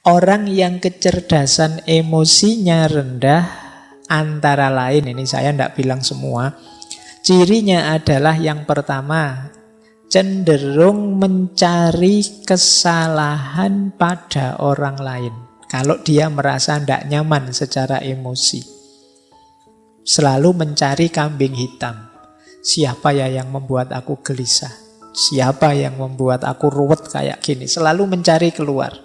Orang yang kecerdasan emosinya rendah, antara lain, ini saya tidak bilang semua, cirinya adalah yang pertama, cenderung mencari kesalahan pada orang lain. Kalau dia merasa tidak nyaman secara emosi, selalu mencari kambing hitam. Siapa ya yang membuat aku gelisah? Siapa yang membuat aku ruwet kayak gini? Selalu mencari keluar.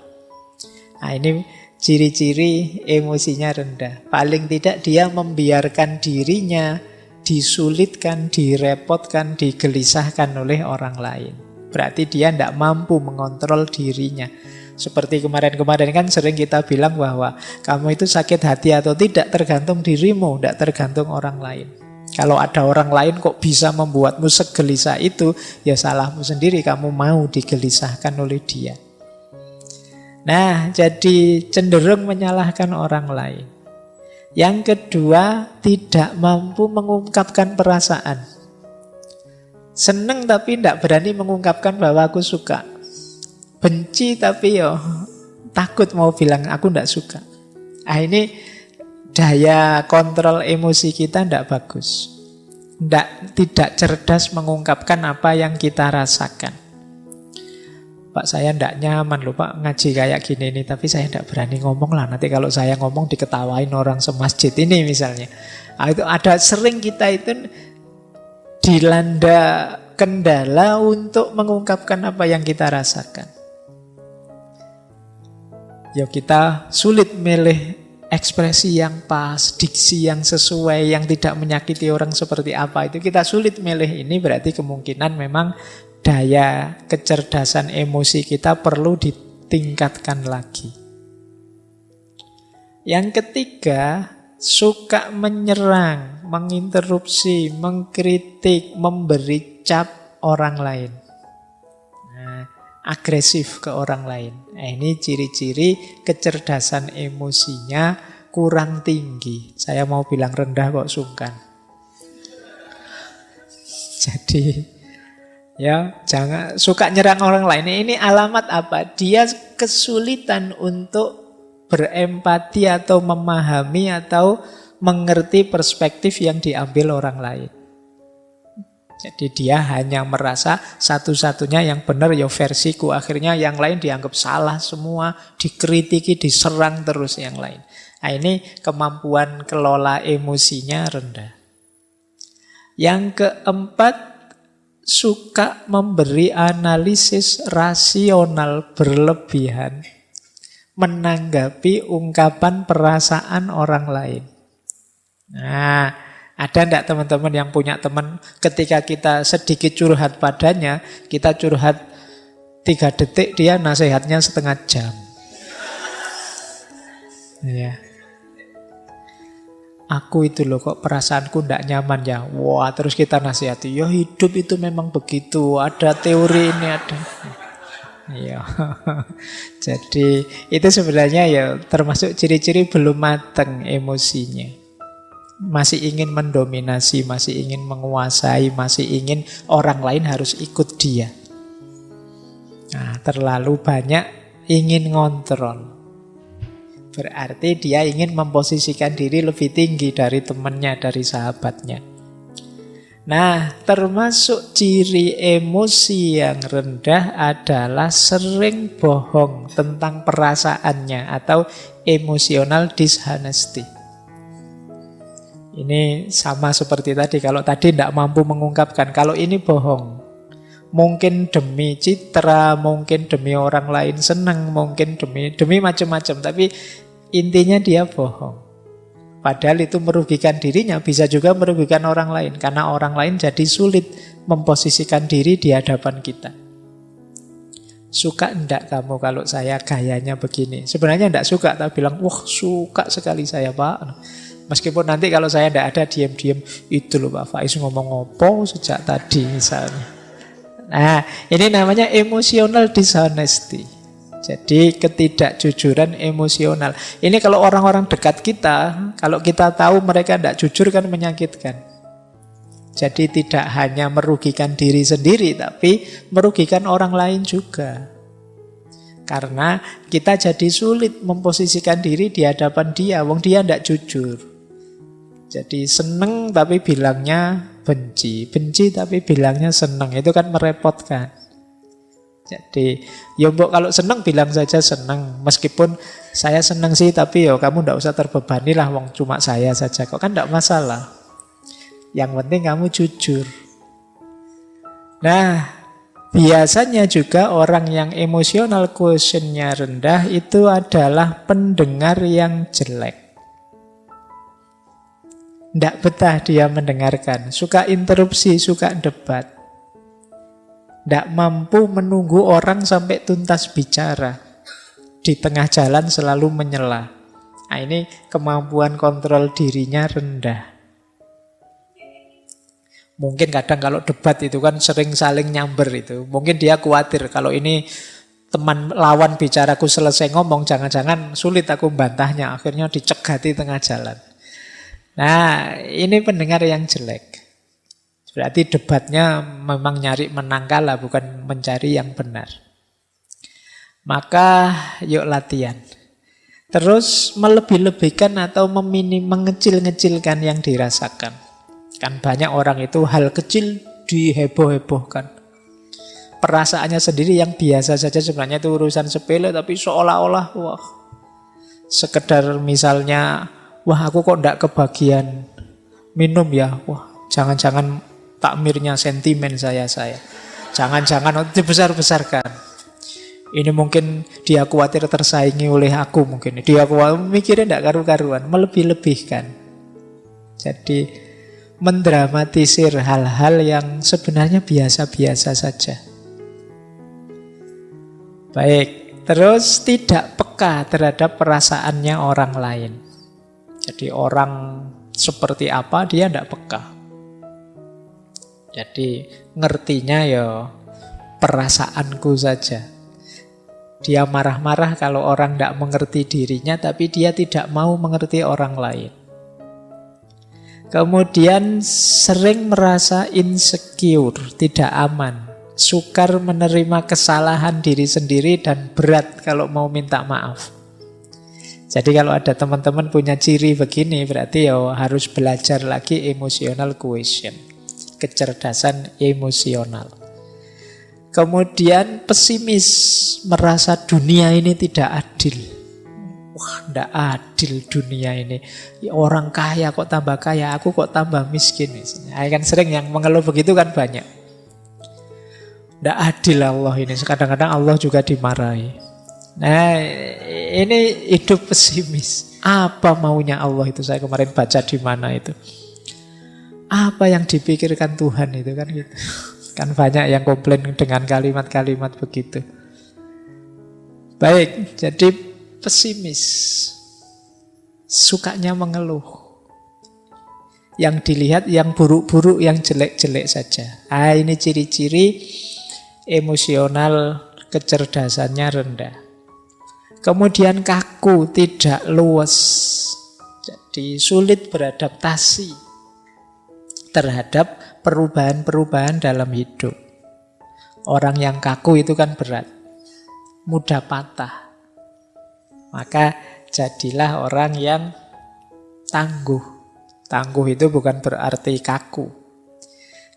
Nah, ini ciri-ciri emosinya rendah. Paling tidak dia membiarkan dirinya disulitkan, direpotkan, digelisahkan oleh orang lain. Berarti dia tidak mampu mengontrol dirinya. Seperti kemarin-kemarin kan sering kita bilang bahwa kamu itu sakit hati atau tidak tergantung dirimu, tidak tergantung orang lain. Kalau ada orang lain kok bisa membuatmu segelisah itu, ya salahmu sendiri, kamu mau digelisahkan oleh dia. Nah, jadi cenderung menyalahkan orang lain. Yang kedua, tidak mampu mengungkapkan perasaan. Seneng tapi tidak berani mengungkapkan bahwa aku suka. Benci tapi takut mau bilang aku tidak suka. Nah, ini daya kontrol emosi kita tidak bagus. Tidak cerdas mengungkapkan apa yang kita rasakan. Pak, saya tidak nyaman loh Pak ngaji kayak gini nih, tapi saya tidak berani ngomong lah. Nanti kalau saya ngomong diketawain orang semasjid ini misalnya. Nah, itu ada sering kita itu dilanda kendala untuk mengungkapkan apa yang kita rasakan. Ya kita sulit milih ekspresi yang pas, diksi yang sesuai, yang tidak menyakiti orang seperti apa. Itu kita sulit milih. Ini berarti kemungkinan memang daya kecerdasan emosi kita perlu ditingkatkan lagi. Yang ketiga, suka menyerang, menginterupsi, mengkritik, memberi cap orang lain. Nah, agresif ke orang lain. Nah, ini ciri-ciri kecerdasan emosinya kurang tinggi. Saya mau bilang rendah kok sungkan. Jadi ya, jangan suka nyerang orang lain. Ini alamat apa? Dia kesulitan untuk berempati atau memahami atau mengerti perspektif yang diambil orang lain. Jadi dia hanya merasa satu-satunya yang benar ya versiku. Akhirnya yang lain dianggap salah semua, dikritiki, diserang terus yang lain. Nah, ini kemampuan kelola emosinya rendah. Yang keempat, suka memberi analisis rasional berlebihan menanggapi ungkapan perasaan orang lain. Nah, ada enggak teman-teman yang punya teman ketika kita sedikit curhat padanya, kita curhat 3 detik, dia nasihatnya setengah jam. Ya. Aku itu loh kok perasaanku ndak nyaman ya. Wah, terus kita nasihati, ya hidup itu memang begitu, ada teori ini ada. Iya. Jadi itu sebenarnya ya termasuk ciri-ciri belum matang emosinya. Masih ingin mendominasi, masih ingin menguasai, masih ingin orang lain harus ikut dia. Nah, terlalu banyak ingin ngontrol. Berarti dia ingin memposisikan diri lebih tinggi dari temannya, dari sahabatnya. Nah, termasuk ciri emosi yang rendah adalah sering bohong tentang perasaannya atau emotional dishonesty. Ini sama seperti tadi. Kalau tadi tidak mampu mengungkapkan, kalau ini bohong. Mungkin demi citra, mungkin demi orang lain senang, mungkin demi macam-macam. Tapi intinya dia bohong. Padahal itu merugikan dirinya, bisa juga merugikan orang lain. Karena orang lain jadi sulit memposisikan diri di hadapan kita. Suka enggak kamu kalau saya gayanya begini? Sebenarnya enggak suka, tapi bilang, wah suka sekali saya Pak. Meskipun nanti kalau saya enggak ada, diam-diam, itu loh Pak Faiz ngomong apa sejak tadi misalnya. Nah, ini namanya emotional dishonesty. Jadi ketidakjujuran emosional. Ini kalau orang-orang dekat kita, kalau kita tahu mereka tidak jujur kan menyakitkan. Jadi tidak hanya merugikan diri sendiri, tapi merugikan orang lain juga. Karena kita jadi sulit memposisikan diri di hadapan dia, wong dia tidak jujur. Jadi seneng tapi bilangnya benci, benci tapi bilangnya seneng, itu kan merepotkan. Jadi ya mbok kalau seneng bilang saja seneng, meskipun saya seneng sih tapi ya kamu tidak usah terbebani lah, wong cuma saya saja kok, kan tidak masalah. Yang penting kamu jujur. Nah, biasanya juga orang yang emotional quotient-nya rendah itu adalah pendengar yang jelek. Tidak betah dia mendengarkan, suka interupsi, suka debat. Tidak mampu menunggu orang sampai tuntas bicara. Di tengah jalan selalu menyela. Nah, ini kemampuan kontrol dirinya rendah. Mungkin kadang kalau debat itu kan sering saling nyamber itu. Mungkin dia khawatir kalau ini teman lawan bicaraku selesai ngomong, jangan-jangan sulit aku bantahnya. Akhirnya dicegati tengah jalan. Nah, ini pendengar yang jelek. Berarti debatnya memang nyari menang kalah, bukan mencari yang benar. Maka yuk latihan. Terus melebih-lebihkan atau mengecil-ngecilkan yang dirasakan. Kan banyak orang itu hal kecil diheboh-hebohkan. Perasaannya sendiri yang biasa saja sebenarnya itu urusan sepele, tapi seolah-olah wah, sekedar misalnya, wah aku kok enggak kebagian minum ya, wah jangan-jangan takmirnya sentimen saya. Jangan-jangan dibesar-besarkan. Ini mungkin dia khawatir tersaingi oleh aku mungkin. Dia khawatir mikirnya enggak karu-karuan, melebih-lebihkan. Jadi mendramatisir hal-hal yang sebenarnya biasa-biasa saja. Baik, terus tidak peka terhadap perasaannya orang lain. Jadi orang seperti apa dia tidak peka. Jadi ngertinya ya perasaanku saja. Dia marah-marah kalau orang tidak mengerti dirinya, tapi dia tidak mau mengerti orang lain. Kemudian sering merasa insecure, tidak aman, sukar menerima kesalahan diri sendiri dan berat kalau mau minta maaf. Jadi kalau ada teman-teman punya ciri begini, berarti ya harus belajar lagi emotional quotient, kecerdasan emosional. Kemudian pesimis, merasa dunia ini tidak adil. Wah, tidak adil dunia ini. Orang kaya kok tambah kaya, aku kok tambah miskin. Kan sering yang mengeluh begitu kan banyak. Tidak adil Allah ini. Kadang-kadang Allah juga dimarahi. Nah, ini hidup pesimis. Apa maunya Allah itu? Saya kemarin baca di mana itu. Apa yang dipikirkan Tuhan itu kan gitu. Kan banyak yang komplain dengan kalimat-kalimat begitu. Baik, jadi pesimis, sukanya mengeluh. Yang dilihat yang buruk-buruk, yang jelek-jelek saja. Ini ciri-ciri emosional kecerdasannya rendah. Kemudian kaku, tidak luwes. Jadi sulit beradaptasi terhadap perubahan-perubahan dalam hidup. Orang yang kaku itu kan berat, mudah patah. Maka jadilah orang yang tangguh. Tangguh itu bukan berarti kaku.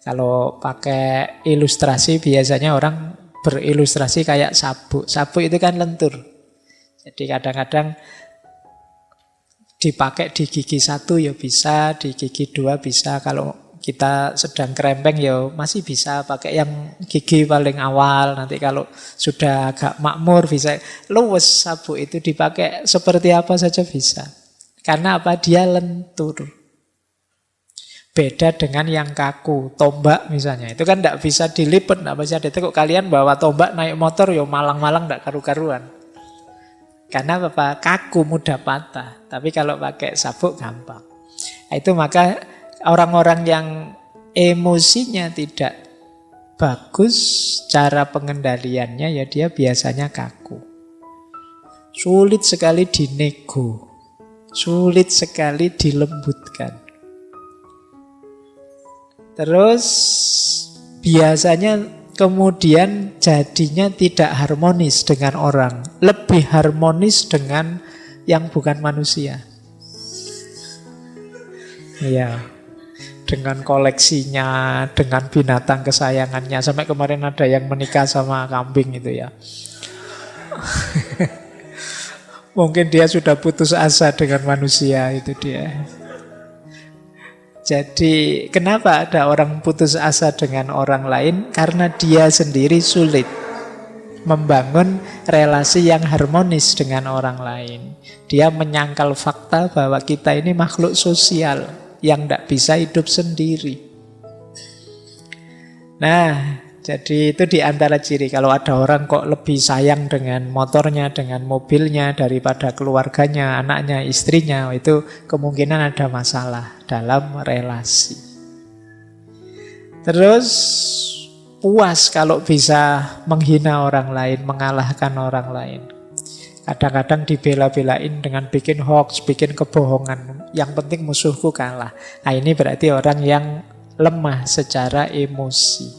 Kalau pakai ilustrasi biasanya orang berilustrasi kayak sabuk. Sabuk itu kan lentur. Jadi kadang-kadang dipakai di gigi satu ya bisa, di gigi dua bisa. Kalau kita sedang kerempeng ya masih bisa pakai yang gigi paling awal. Nanti kalau sudah agak makmur bisa. Luwes sabuk itu dipakai seperti apa saja bisa. Karena apa? Dia lentur. Beda dengan yang kaku. Tombak misalnya. Itu kan tidak bisa dilipat, tidak bisa ditekuk. Kalian bawa tombak naik motor ya malang-malang tidak karu-karuan. Karena apa? Kaku, mudah patah. Tapi kalau pakai sabuk gampang. Itu maka orang-orang yang emosinya tidak bagus, cara pengendaliannya ya dia biasanya kaku. Sulit sekali dinego, sulit sekali dilembutkan. Terus biasanya kemudian jadinya tidak harmonis dengan orang, lebih harmonis dengan yang bukan manusia. Iya, dengan koleksinya, dengan binatang kesayangannya. Sampai kemarin ada yang menikah sama kambing itu ya. Mungkin dia sudah putus asa dengan manusia, itu dia. Jadi kenapa ada orang putus asa dengan orang lain? Karena dia sendiri sulit membangun relasi yang harmonis dengan orang lain. Dia menyangkal fakta bahwa kita ini makhluk sosial yang tidak bisa hidup sendiri. Nah, jadi itu di antara ciri. Kalau ada orang kok lebih sayang dengan motornya, dengan mobilnya daripada keluarganya, anaknya, istrinya, itu kemungkinan ada masalah dalam relasi. Terus puas kalau bisa menghina orang lain, mengalahkan orang lain. Kadang-kadang dibela-belain dengan bikin hoax, bikin kebohongan. Yang penting musuhku kalah. Nah, ini berarti orang yang lemah secara emosi.